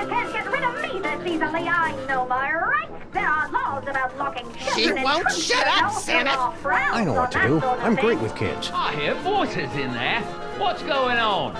can't get rid of me this easily. I know my rights. There are laws about locking children She won't shut up, Santa. I know what to do. I'm great with kids. I hear voices in there. What's going on?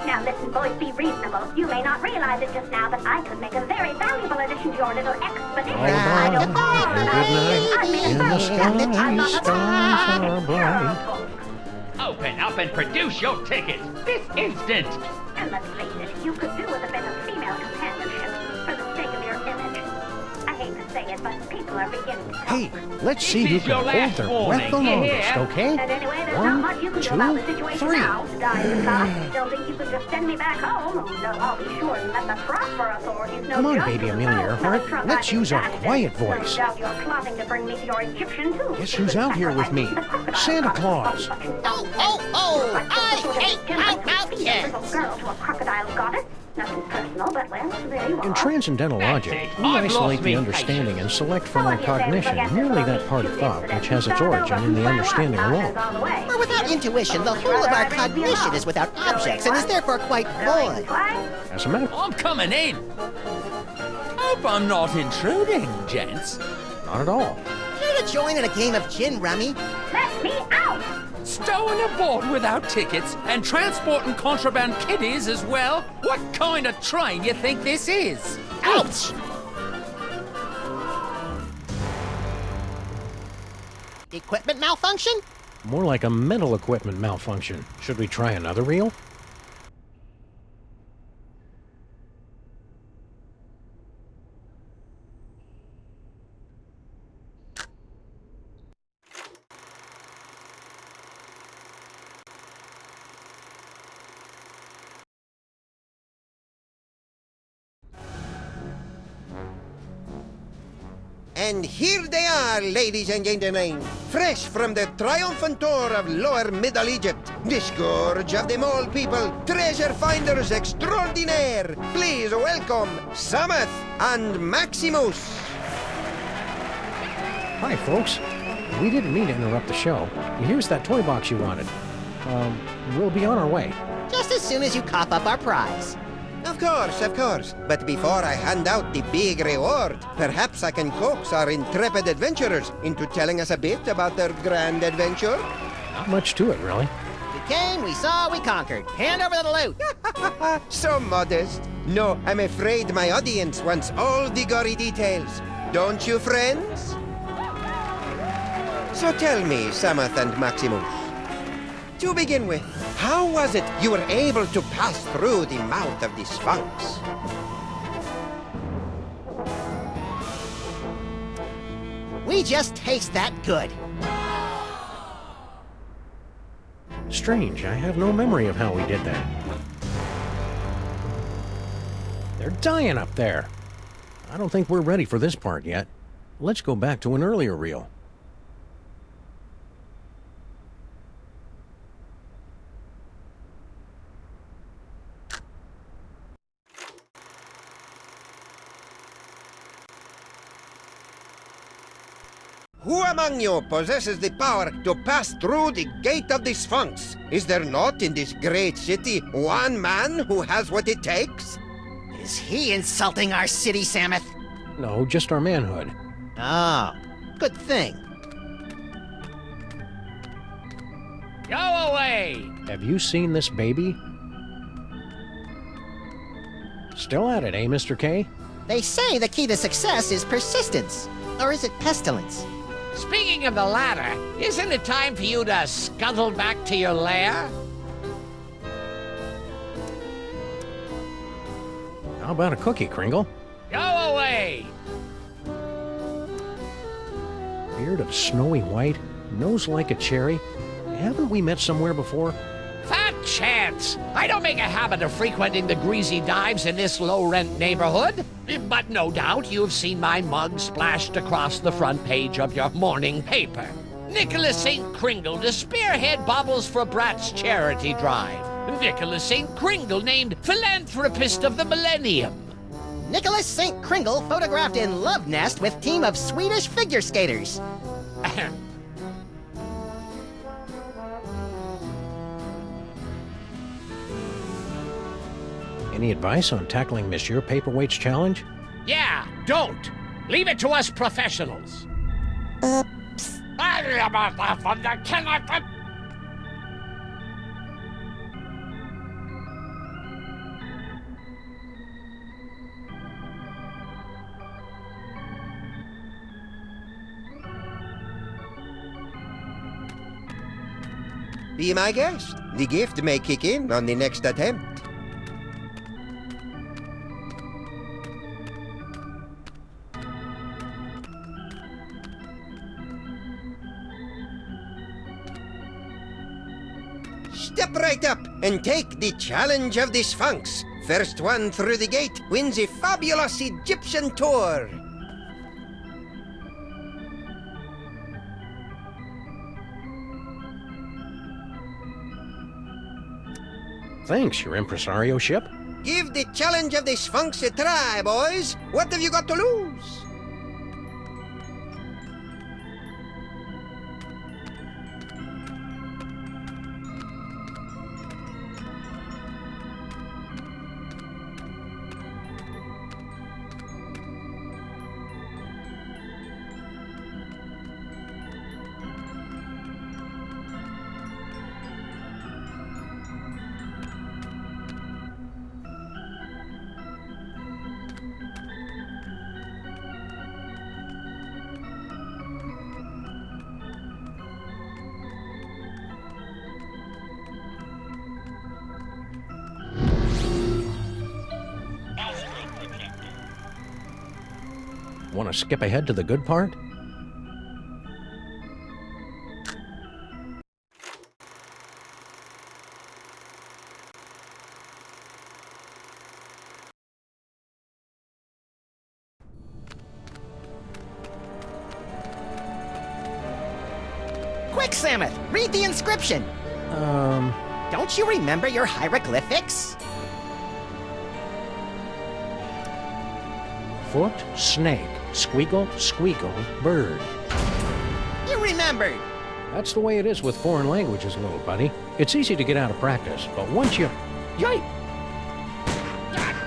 Now listen, boys, be reasonable. You may not realize it just now, but I could make a very valuable addition to your little expedition. All right, I don't and good night. In the sky, stars are bright. Open up and produce your tickets this instant. And let's face it, you could do with a bit of female companionship for the sake of your image. I hate to say it, but people are beginning to talk. Hey, let's see who This is your can hold last their warning. breath the longest, Yeah. okay? And anyway, there's not much you can do about the 1, 2, situation 3. now. Die in the car. Don't think you could just send me back home. Oh, no, I'll be sure and let the proper authorities know. Come on, just baby who Amelia knows Earhart. how Let's I've use our been quiet battered. voice. No doubt you're plotting to bring me to your Egyptian tomb. Guess who's out here with me? Santa Claus. Oh, I hate out kids. Little girl to a crocodile goddess. Nothing personal, but well, there you In are. transcendental logic, we I've isolate lost the me understanding and select from our cognition merely that part of thought which has its origin in the understanding alone. For without intuition, the whole of our cognition is without objects and is therefore quite void. As a matter, I'm coming in. Hope I'm not intruding, gents. not at all. Here to join in a game of gin rummy. Let me out! Stowing aboard without tickets and transporting contraband kiddies as well? What kind of train you think this is? Ouch! Equipment malfunction? More like a mental equipment malfunction. Should we try another reel? And here they are, ladies and gentlemen, fresh from the triumphant tour of Lower Middle Egypt, the scourge of them all people, treasure finders extraordinaire. Please welcome Samuth and Maximus. Hi, folks. We didn't mean to interrupt the show. Here's that toy box you wanted. We'll be on our way. Just as soon as you cough up our prize. Of course. But before I hand out the big reward, perhaps I can coax our intrepid adventurers into telling us a bit about their grand adventure. Not much to it, really. We came, we saw, we conquered. Hand over the loot. So modest. No, I'm afraid my audience wants all the gory details. Don't you, friends? So tell me, Samuth and Maximus, to begin with, how was it you were able to pass through the mouth of the Sphinx? We just taste that good. Strange, I have no memory of how we did that. They're dying up there. I don't think we're ready for this part yet. Let's go back to an earlier reel. Who among you possesses the power to pass through the gate of the Sphinx? Is there not in this great city one man who has what it takes? Is he insulting our city, Samuth? No, just our manhood. Oh, good thing. Go away! Have you seen this baby? Still at it, eh, Mr. K? They say the key to success is persistence. Or is it pestilence? Speaking of the latter, isn't it time for you to scuttle back to your lair? How about a cookie, Kringle? Go away! Beard of snowy white, nose like a cherry. Haven't we met somewhere before? Fat chance! I don't make a habit of frequenting the greasy dives in this low-rent neighborhood. But no doubt you've seen my mug splashed across the front page of your morning paper. Nicholas St. Kringle to spearhead Bobbles for Brats charity drive. Nicholas St. Kringle named Philanthropist of the Millennium. Nicholas St. Kringle photographed in love nest with team of Swedish figure skaters. Ahem. Any advice on tackling Monsieur Paperweight's challenge? Yeah, don't. Leave it to us professionals. Oops. Be my guest. The gift may kick in on the next attempt. Step right up and take the challenge of the Sphinx. First one through the gate wins a fabulous Egyptian tour. Thanks, your impresario ship. Give the challenge of the Sphinx a try, boys. What have you got to lose? Want to skip ahead to the good part? Quick, Samuth, read the inscription. Don't you remember your hieroglyphics? Foot, snake, squeakle, squeakle, bird. You remembered. That's the way it is with foreign languages, little buddy. It's easy to get out of practice, but once you... Yike!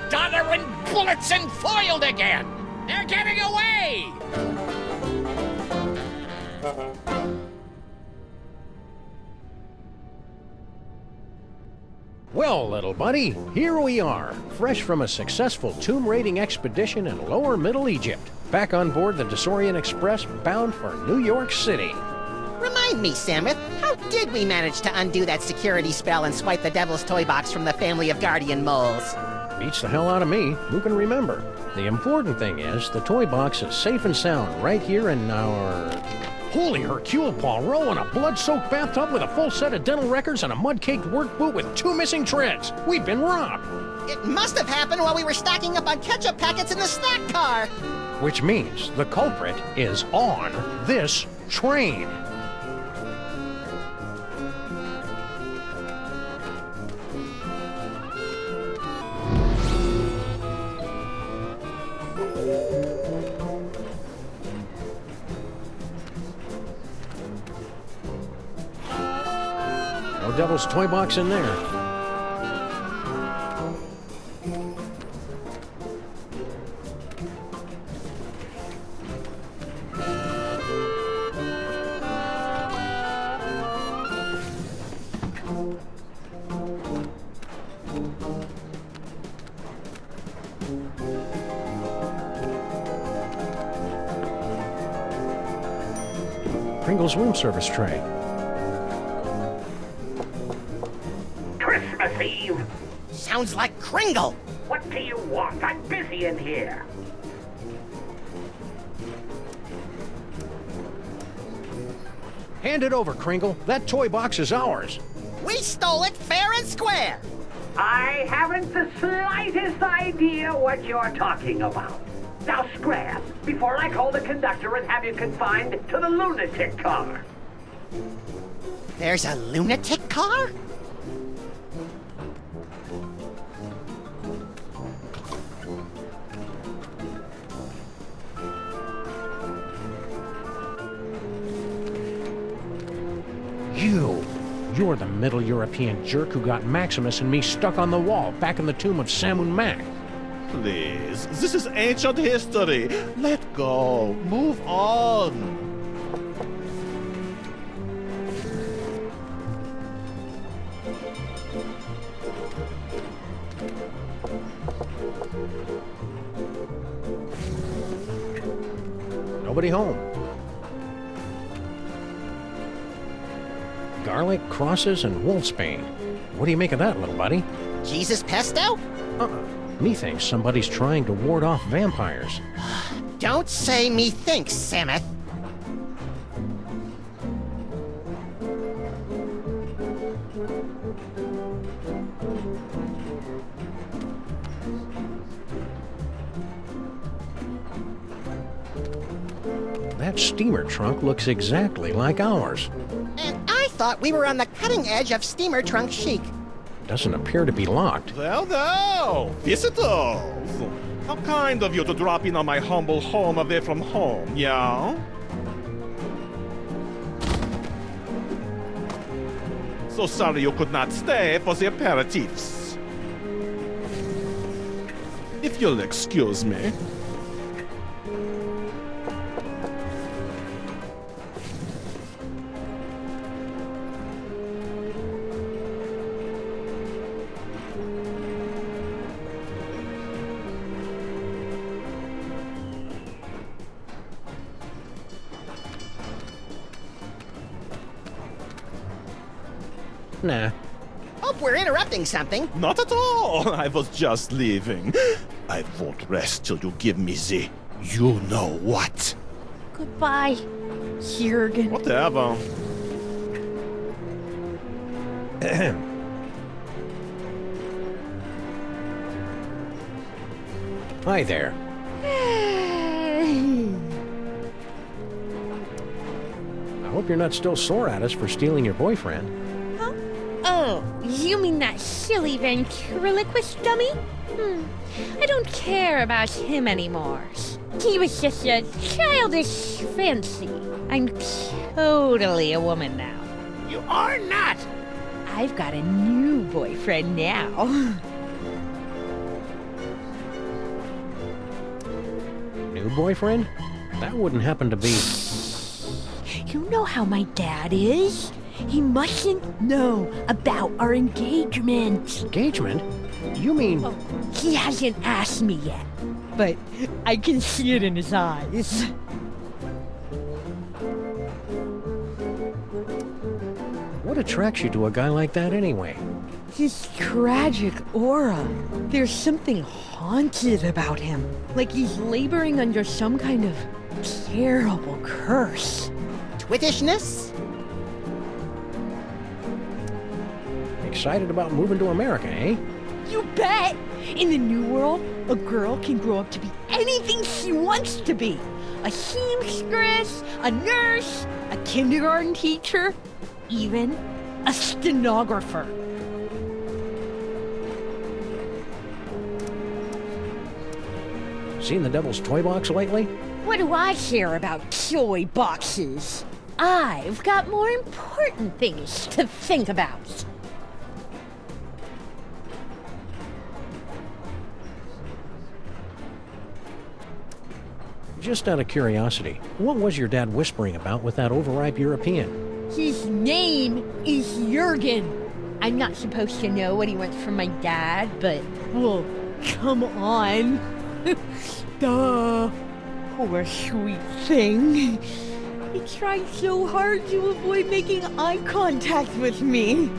Donner and bullets and foiled again! They're getting away! Well, little buddy, here we are, fresh from a successful tomb raiding expedition in lower Middle Egypt, back on board the Desaurian Express bound for New York City. Remind me, Samuth, how did we manage to undo that security spell and swipe the Devil's Toy Box from the family of guardian moles? Beats the hell out of me. Who can remember? The important thing is, the toy box is safe and sound right here in our... Holy Hercule Poirot in a blood-soaked bathtub with a full set of dental records and a mud-caked work boot with 2 missing treads. We've been robbed. It must have happened while we were stocking up on ketchup packets in the snack car. Which means the culprit is on this train. No Devil's Toy Box in there. Pringle's room service tray. Christmas Eve. Sounds like Kringle. What do you want? I'm busy in here. Hand it over, Kringle. That toy box is ours. We stole it fair and square. I haven't the slightest idea what you're talking about. Now scram, before I call the conductor and have you confined to the lunatic car. There's a lunatic car? You're the Middle European jerk who got Maximus and me stuck on the wall back in the tomb of Samun Mac. Please, this is ancient history. Let go. Move on. Nobody home. Garlic, crosses, and wolfsbane. What do you make of that, little buddy? Jesus pesto? Methinks somebody's trying to ward off vampires. Don't say methinks, Samuth. That steamer trunk looks exactly like ours. And I thought we were on the cutting edge of steamer trunk chic. Doesn't appear to be locked. Well, visitors. How kind of you to drop in on my humble home away from home, yeah? So sorry you could not stay for the aperitifs. If you'll excuse me. Nah. Hope we're interrupting something. Not at all. I was just leaving. I won't rest till you give me the you know what. Goodbye, Jurgen. Whatever. Hi there. I hope you're not still sore at us for stealing your boyfriend. Huh? Oh, you mean that silly ventriloquist dummy? I don't care about him anymore. He was just a childish fancy. I'm totally a woman now. You are not! I've got a new boyfriend now. New boyfriend? That wouldn't happen to be... You know how my dad is? He mustn't know about our engagement. Engagement? You mean... Well, he hasn't asked me yet, but I can see it in his eyes. What attracts you to a guy like that anyway? His tragic aura. There's something haunted about him. Like he's laboring under some kind of terrible curse. Twittishness? Excited about moving to America, eh? You bet! In the new world, a girl can grow up to be anything she wants to be. A seamstress, a nurse, a kindergarten teacher, even a stenographer. Seen the Devil's Toy Box lately? What do I care about toy boxes? I've got more important things to think about. Just out of curiosity, what was your dad whispering about with that overripe European? His name is Jurgen. I'm not supposed to know what he wants from my dad, but, well, come on. Duh. Poor sweet thing. He tried so hard to avoid making eye contact with me.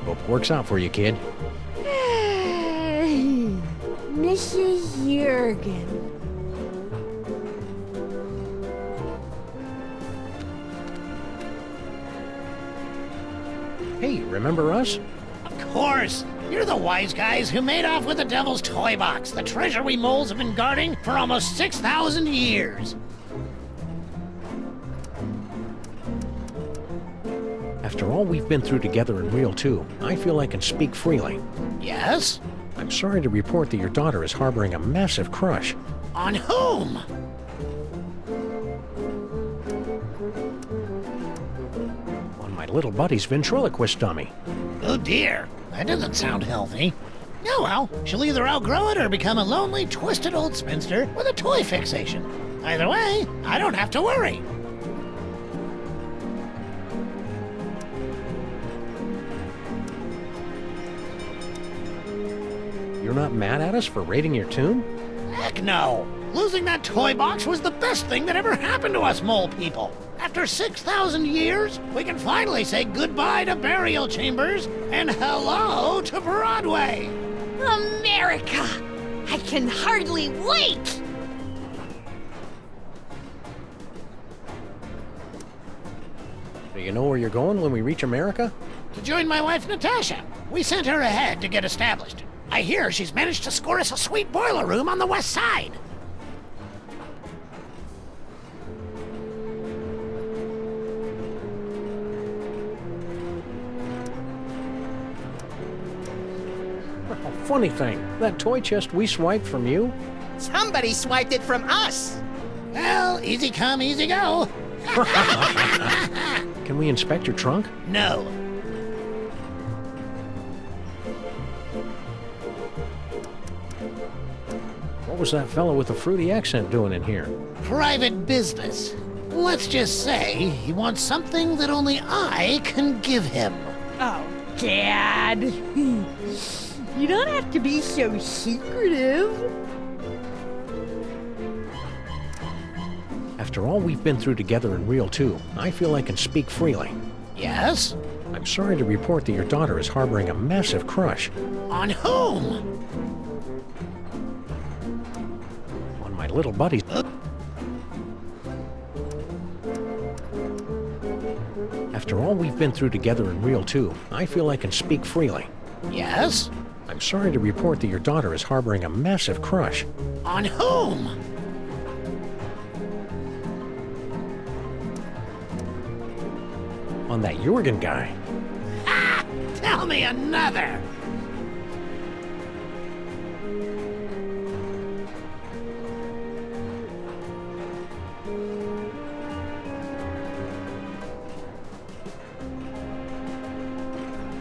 Hope it works out for you, kid. Mrs. Jurgen. Hey, remember us? Of course! You're the wise guys who made off with the Devil's Toy Box, the treasure we moles have been guarding for almost 6,000 years. After all we've been through together in Real 2, I feel I can speak freely. Yes? I'm sorry to report that your daughter is harboring a massive crush. On whom? little buddy's ventriloquist dummy. Oh dear, that doesn't sound healthy. Oh well, she'll either outgrow it or become a lonely, twisted old spinster with a toy fixation. Either way, I don't have to worry. You're not mad at us for raiding your tomb? Heck no! Losing that toy box was the best thing that ever happened to us mole people. After 6,000 years, we can finally say goodbye to burial chambers and hello to Broadway. America! I can hardly wait! Do you know where you're going when we reach America? To join my wife Natasha. We sent her ahead to get established. I hear she's managed to score us a sweet boiler room on the west side. Funny thing, that toy chest we swiped from you? Somebody swiped it from us. Well, easy come, easy go. Can we inspect your trunk? No. What was that fellow with the fruity accent doing in here? Private business. Let's just say he wants something that only I can give him. Oh, Dad. You don't have to be so secretive. After all we've been through together in Real 2, I feel I can speak freely. Yes? I'm sorry to report that your daughter is harboring a massive crush On whom? on my little buddy's... After all we've been through together in Real 2, I feel I can speak freely. Yes? I'm sorry to report that your daughter is harboring a massive crush On whom? on that Jorgen guy. Ah! Tell me another!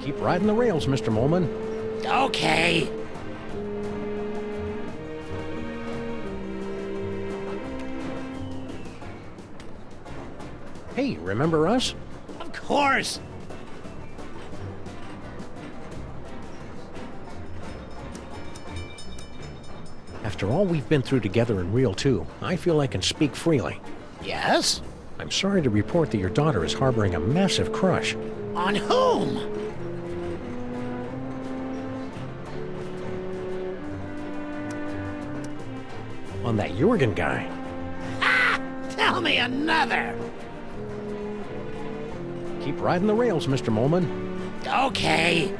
Keep riding the rails, Mr. Molman. Okay. Hey, remember us? Of course. After all we've been through together in Real 2, I feel I can speak freely. Yes? I'm sorry to report that your daughter is harboring a massive crush On whom? on that Jorgen guy. Ah! Tell me another! Keep riding the rails, Mr. Molman. Okay.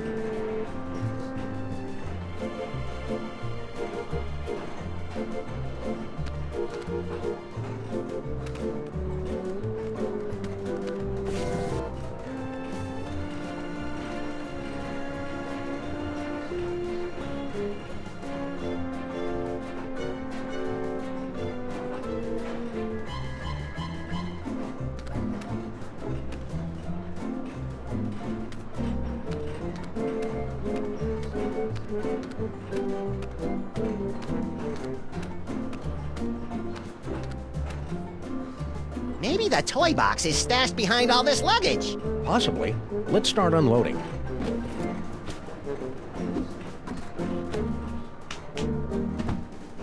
Maybe the toy box is stashed behind all this luggage. Possibly. Let's start unloading.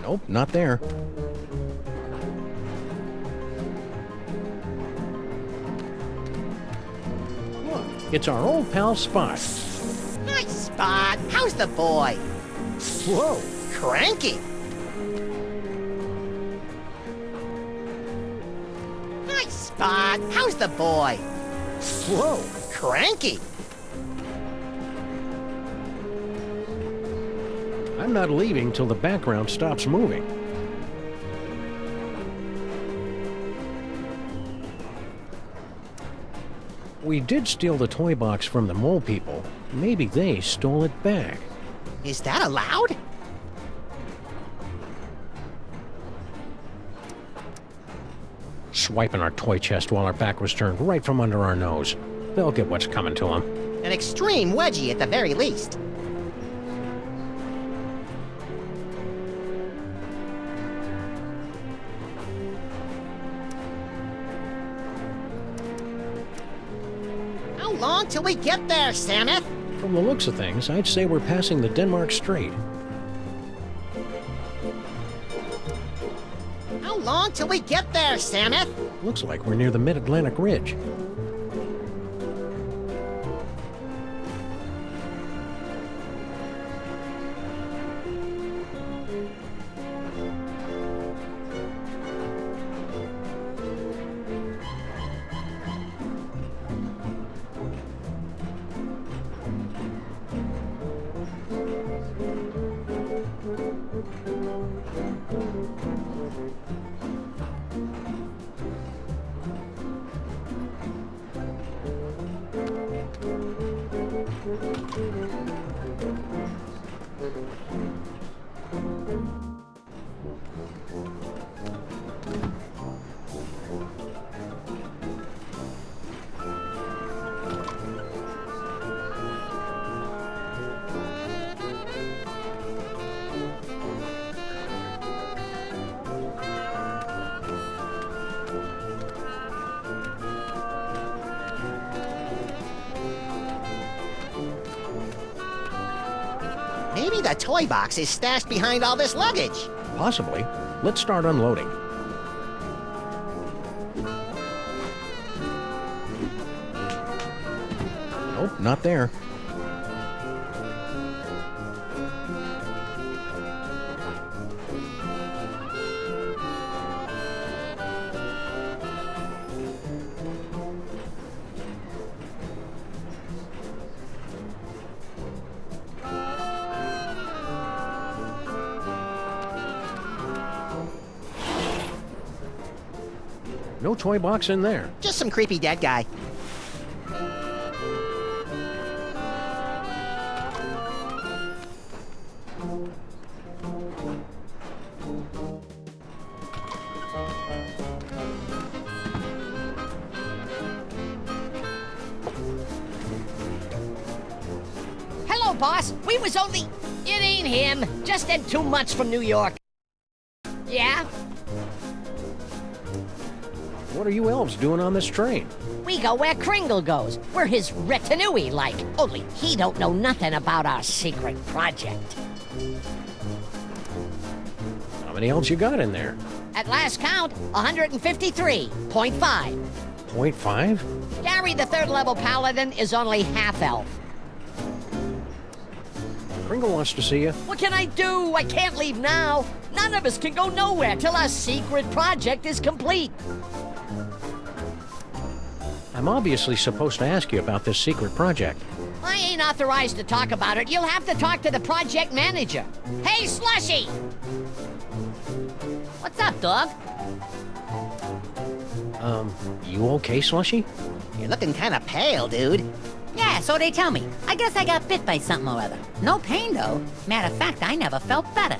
Nope, not there. Look, it's our old pal Spot. Hi, Spot. How's the boy? Whoa! Cranky. Hi, Spot. How's the boy? Whoa! Cranky. I'm not leaving till the background stops moving. We did steal the toy box from the mole people. Maybe they stole it back. Is that allowed? Swiping our toy chest while our back was turned right from under our nose. They'll get what's coming to them. An extreme wedgie at the very least. How long till we get there, Samus? From the looks of things, I'd say we're passing the Denmark Strait. How long till we get there, Samus? Looks like we're near the Mid-Atlantic Ridge. Maybe the toy box is stashed behind all this luggage. Possibly. Let's start unloading. Nope, not there. No toy box in there. Just some creepy dead guy. Hello, boss. We was only... It ain't him. Just had 2 months from New York. Yeah? What are you elves doing on this train? We go where Kringle goes. We're his retinue like. Only he don't know nothing about our secret project. How many elves you got in there? At last count, 153.5. 0.5? Gary, the 3rd level paladin, is only half elf. Kringle wants to see you. What can I do? I can't leave now. None of us can go nowhere till our secret project is complete. I'm obviously supposed to ask you about this secret project. I ain't authorized to talk about it. You'll have to talk to the project manager. Hey, Slushy! What's up, dog? You okay, Slushy? You're looking kind of pale, dude. Yeah, so they tell me. I guess I got bit by something or other. No pain, though. Matter of fact, I never felt better.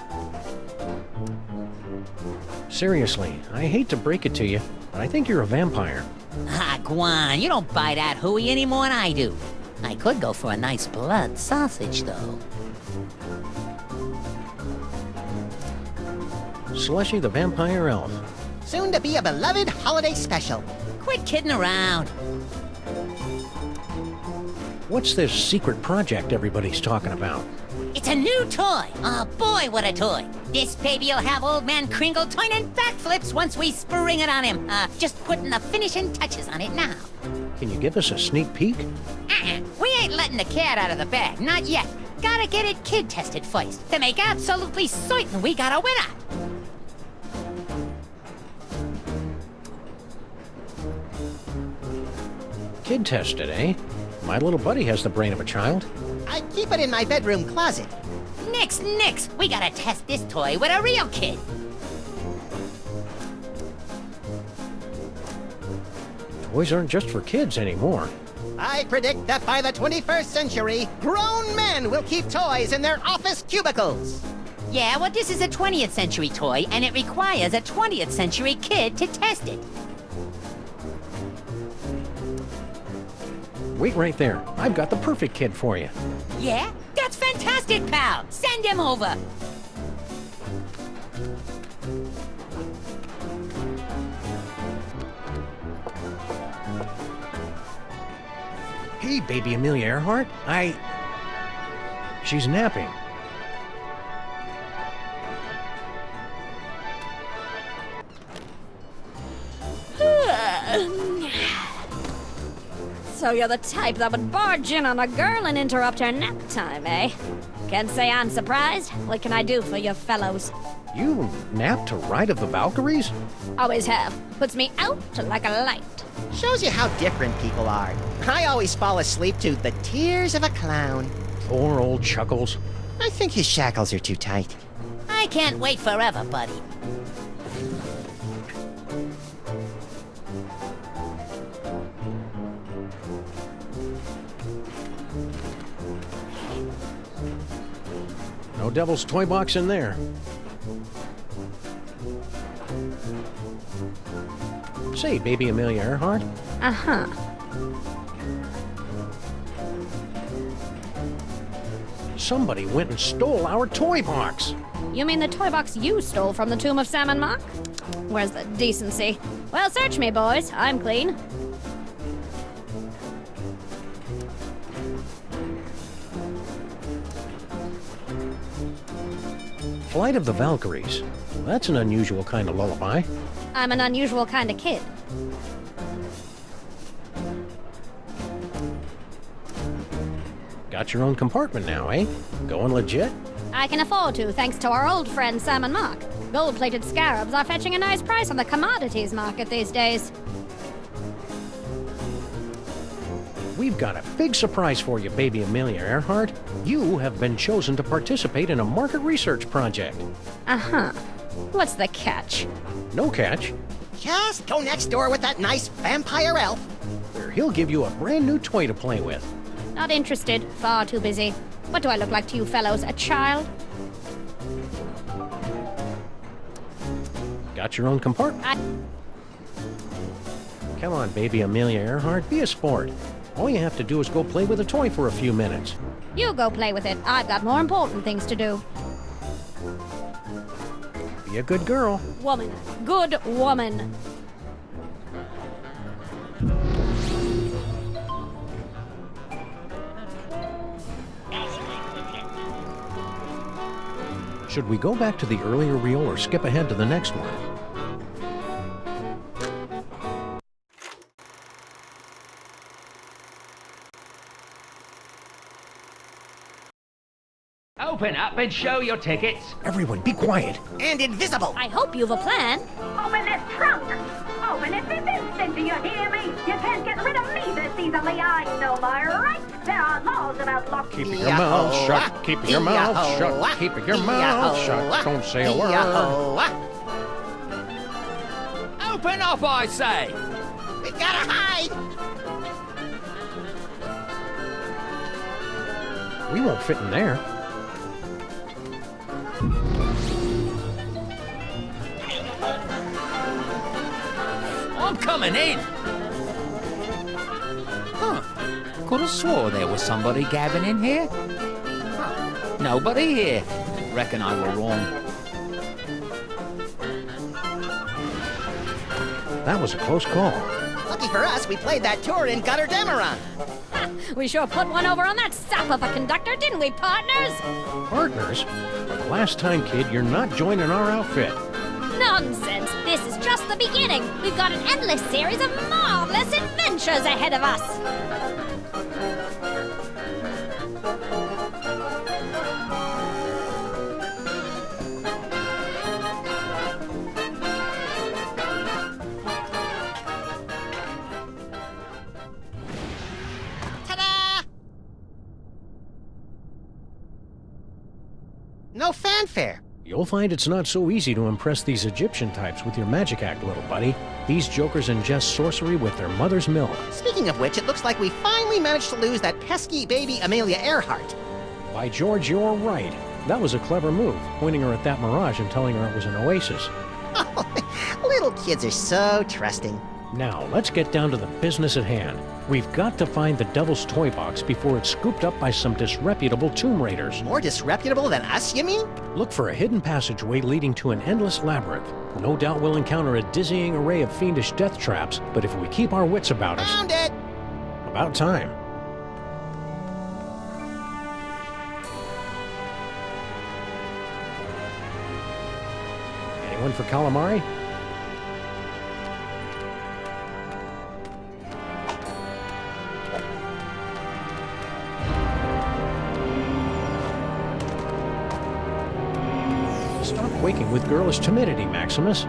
Seriously, I hate to break it to you, but I think you're a vampire. Ah, Guan, you don't buy that hooey any more than I do. I could go for a nice blood sausage, though. Slushy the Vampire Elf. Soon to be a beloved holiday special. Quit kidding around. What's this secret project everybody's talking about? It's a new toy. Oh, boy, what a toy. This baby'll have old man Kringle turning backflips once we spring it on him. Just putting the finishing touches on it now. Can you give us a sneak peek? We ain't letting the cat out of the bag, not yet. Gotta get it kid-tested first, to make absolutely certain we got a winner. Kid tested, eh? My little buddy has the brain of a child. I keep it in my bedroom closet. Nix. We gotta test this toy with a real kid. Toys aren't just for kids anymore. I predict that by the 21st century, grown men will keep toys in their office cubicles. Yeah, well, this is a 20th century toy, and it requires a 20th century kid to test it. Wait right there. I've got the perfect kid for you. Yeah? That's fantastic, pal. Send him over. Hey, baby Amelia Earhart. She's napping. So you're the type that would barge in on a girl and interrupt her nap time, eh? Can't say I'm surprised. What can I do for you fellows? You napped to Ride of the Valkyries? Always have. Puts me out like a light. Shows you how different people are. I always fall asleep to the tears of a clown. Poor old Chuckles. I think his shackles are too tight. I can't wait forever, buddy. No Devil's Toy Box in there. Say, baby Amelia Earhart. Uh-huh. Somebody went and stole our toy box. You mean the toy box you stole from the tomb of Sam and Mark? Where's the decency? Well, search me, boys. I'm clean. Flight of the Valkyries. That's an unusual kind of lullaby. I'm an unusual kind of kid. Got your own compartment now, eh? Going legit? I can afford to, thanks to our old friend Sam and Mark. Gold-plated scarabs are fetching a nice price on the commodities market these days. We've got a big surprise for you, baby Amelia Earhart. You have been chosen to participate in a market research project. Uh-huh. What's the catch? No catch. Just go next door with that nice vampire elf. Where he'll give you a brand new toy to play with. Not interested. Far too busy. What do I look like to you fellows? A child? Got your own compartment? Come on, baby Amelia Earhart, be a sport. All you have to do is go play with a toy for a few minutes. You go play with it. I've got more important things to do. Be a good girl. Woman. Good woman. Should we go back to the earlier reel or skip ahead to the next one? Open up and show your tickets. Everyone, be quiet. And invisible. I hope you've a plan. Open this trunk! Open it this instant, do you hear me? You can't get rid of me this easily, I know my rights. There are laws about lock... Keep your mouth shut. Keep your mouth shut. Keep your mouth shut. Don't say a word. Open up, I say! We've gotta hide. We won't fit in there. I'm coming in! Huh. Could have swore there was somebody gabbing in here. Huh. Nobody here. Reckon I were wrong. That was a close call. Lucky for us, we played that tour in Gutter Demeron. We sure put one over on that sap of a conductor, didn't we, partners? Partners? For the last time, kid, you're not joining our outfit. Nonsense! This is just the beginning. We've got an endless series of marvelous adventures ahead of us. Ta-da! No fanfare. You'll find it's not so easy to impress these Egyptian types with your magic act, little buddy. These jokers ingest sorcery with their mother's milk. Speaking of which, it looks like we finally managed to lose that pesky baby Amelia Earhart. By George, you're right. That was a clever move, pointing her at that mirage and telling her it was an oasis. Little kids are so trusting. Now, let's get down to the business at hand. We've got to find the Devil's Toy Box before it's scooped up by some disreputable Tomb Raiders. More disreputable than us, you mean? Look for a hidden passageway leading to an endless labyrinth. No doubt we'll encounter a dizzying array of fiendish death traps, but if we keep our wits about us... Found it! About time. Anyone for calamari? Stop quaking with girlish timidity, Maximus.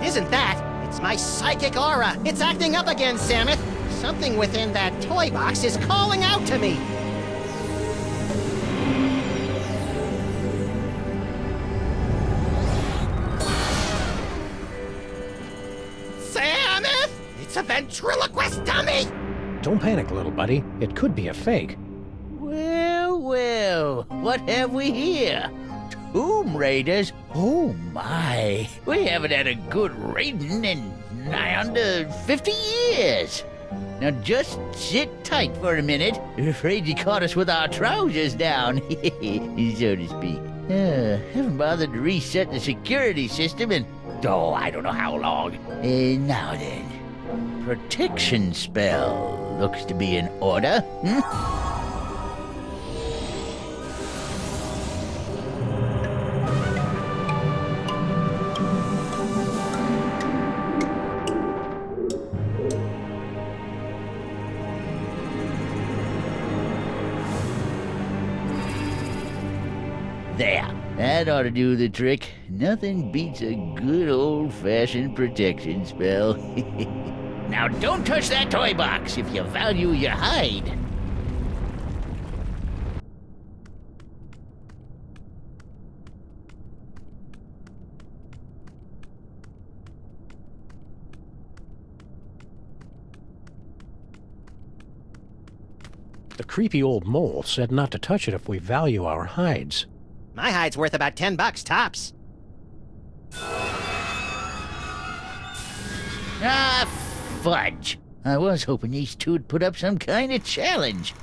It isn't that. It's my psychic aura. It's acting up again, Samus. Something within that toy box is calling out to me. Samus! It's a ventriloquist dummy! Don't panic, little buddy. It could be a fake. Well, well, what have we here? Tomb Raiders? Oh my, we haven't had a good raiding in nigh under 50 years. Now just sit tight for a minute. Afraid you caught us with our trousers down, so to speak. Haven't bothered to reset the security system in, I don't know how long. Now then, protection spell looks to be in order. There, that ought to do the trick. Nothing beats a good old-fashioned protection spell. Now don't touch that toy box if you value your hide. The creepy old mole said not to touch it if we value our hides. My hide's worth about $10 tops. Ah, fudge. I was hoping these two'd put up some kind of challenge.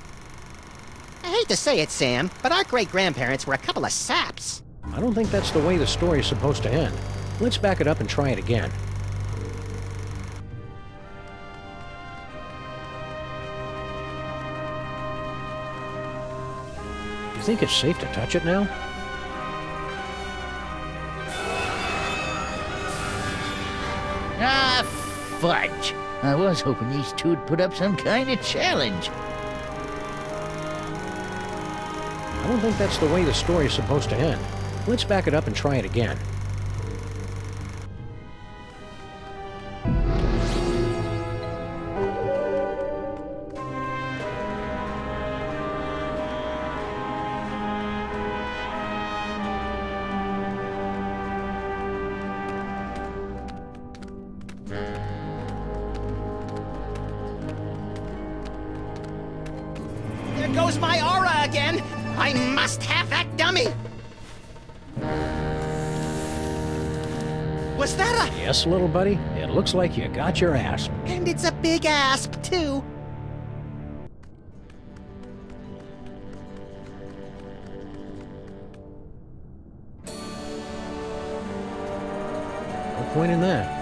I hate to say it, Sam, but our great-grandparents were a couple of saps. I don't think that's the way the story's supposed to end. Let's back it up and try it again. You think it's safe to touch it now? Ah, fudge. I was hoping these two'd put up some kind of challenge. I don't think that's the way the story's supposed to end. Let's back it up and try it again. There goes my aura again! I must have that dummy! Was that a... Yes, little buddy? It looks like you got your asp. And it's a big asp, too. No point in that.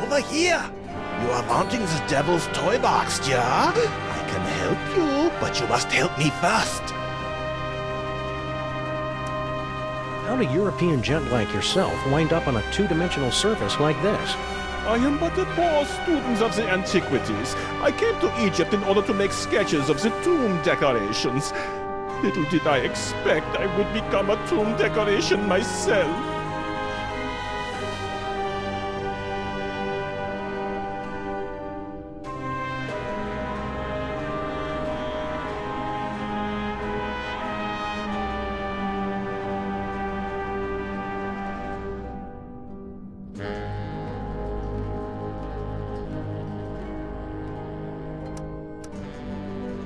Over here! You are wanting the devil's toy box, yeah? I can help you, but you must help me first. How'd a European gent like yourself wind up on a two-dimensional surface like this? I am but a poor student of the antiquities. I came to Egypt in order to make sketches of the tomb decorations. Little did I expect I would become a tomb decoration myself.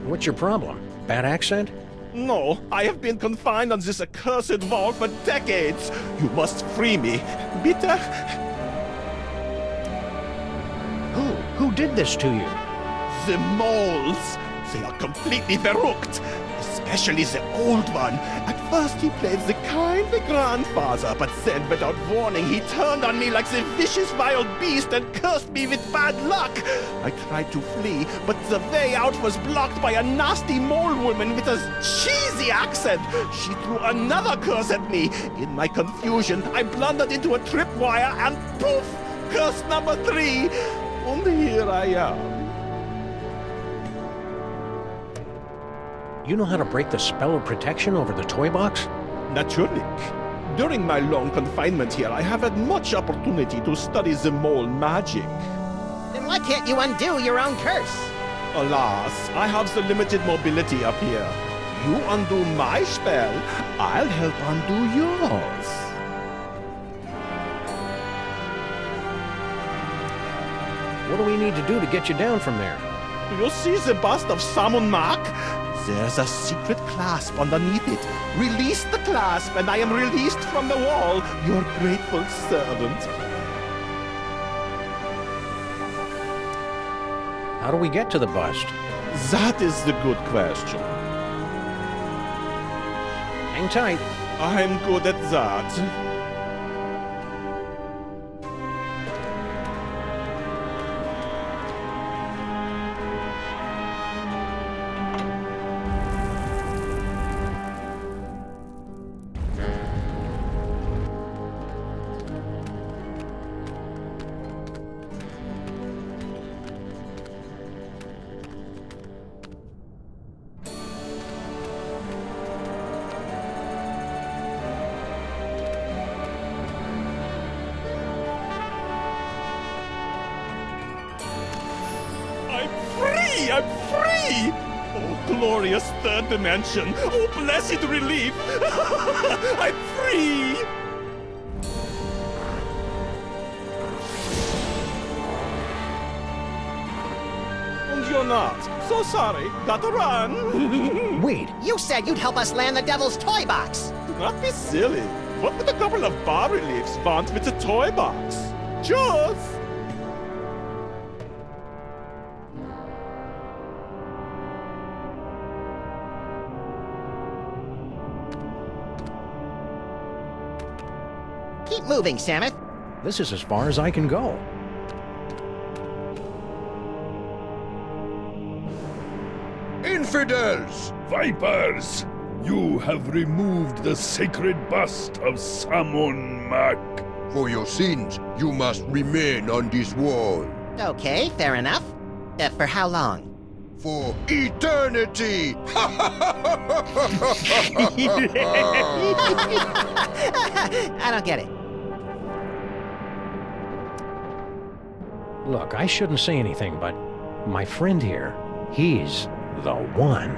What's your problem? Bad accent? No, I have been confined on this accursed wall for decades. You must free me. Bitte? Who did this to you? The moles. They are completely verrückt. Especially the old one. At first he played the kind grandfather, but then without warning he turned on me like the vicious wild beast and cursed me with bad luck. I tried to flee, but the way out was blocked by a nasty mole woman with a cheesy accent. She threw another curse at me. In my confusion, I blundered into a tripwire and poof! Curse number 3. And here I am. You know how to break the spell of protection over the toy box? Natürlich. During my long confinement here, I have had much opportunity to study the mole magic. Then why can't you undo your own curse? Alas, I have the limited mobility up here. You undo my spell, I'll help undo yours. What do we need to do to get you down from there? Do you see the bust of Samun Mak? There's a secret clasp underneath it. Release the clasp, and I am released from the wall, your grateful servant. How do we get to the bust? That is the good question. Hang tight. I'm good at that. I'm free! Oh, glorious third dimension! Oh, blessed relief! I'm free! And you're not. So sorry. Gotta run. Wait. You said you'd help us land the devil's toy box. Do not be silly. What would a couple of bas-reliefs want with a toy box? Just... Keep moving, Samet. This is as far as I can go. Infidels! Vipers! You have removed the sacred bust of Samun Mak. For your sins, you must remain on this wall. Okay, fair enough. For how long? For eternity! I don't get it. Look, I shouldn't say anything, but my friend here, he's the one.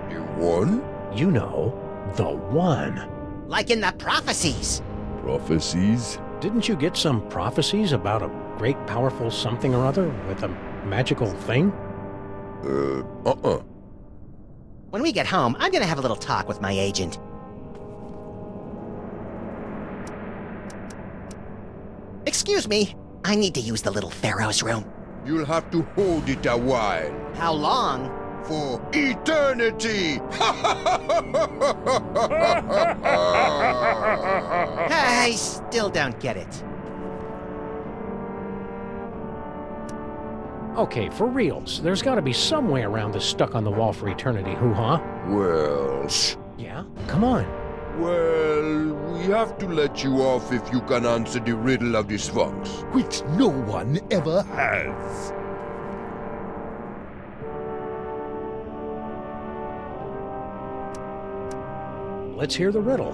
The one? You know, the one. Like in the prophecies. Prophecies? Didn't you get some prophecies about a great powerful something or other with a magical thing? When we get home, I'm gonna have a little talk with my agent. Excuse me, I need to use the little Pharaoh's room. You'll have to hold it a while. How long? For eternity! I still don't get it. Okay, for reals, there's gotta be some way around this stuck-on-the-wall for eternity hoo-ha. Well... Yeah? Come on. Well, we have to let you off if you can answer the riddle of the Sphinx. Which no one ever has. Let's hear the riddle.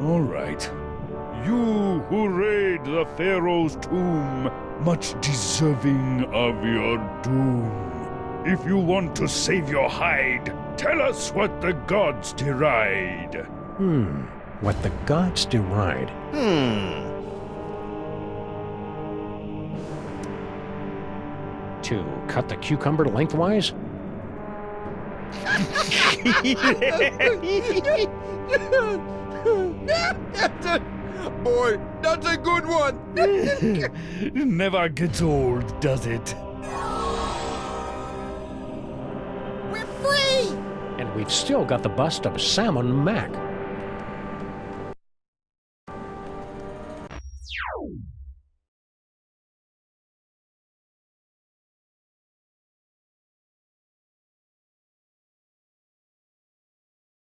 All right. You who raid the Pharaoh's tomb, much deserving of your doom. If you want to save your hide, tell us what the gods deride. What the gods deride. To cut the cucumber lengthwise? Boy, that's a good one! Never gets old, does it? We're free! And we've still got the bust of Salmon Mac.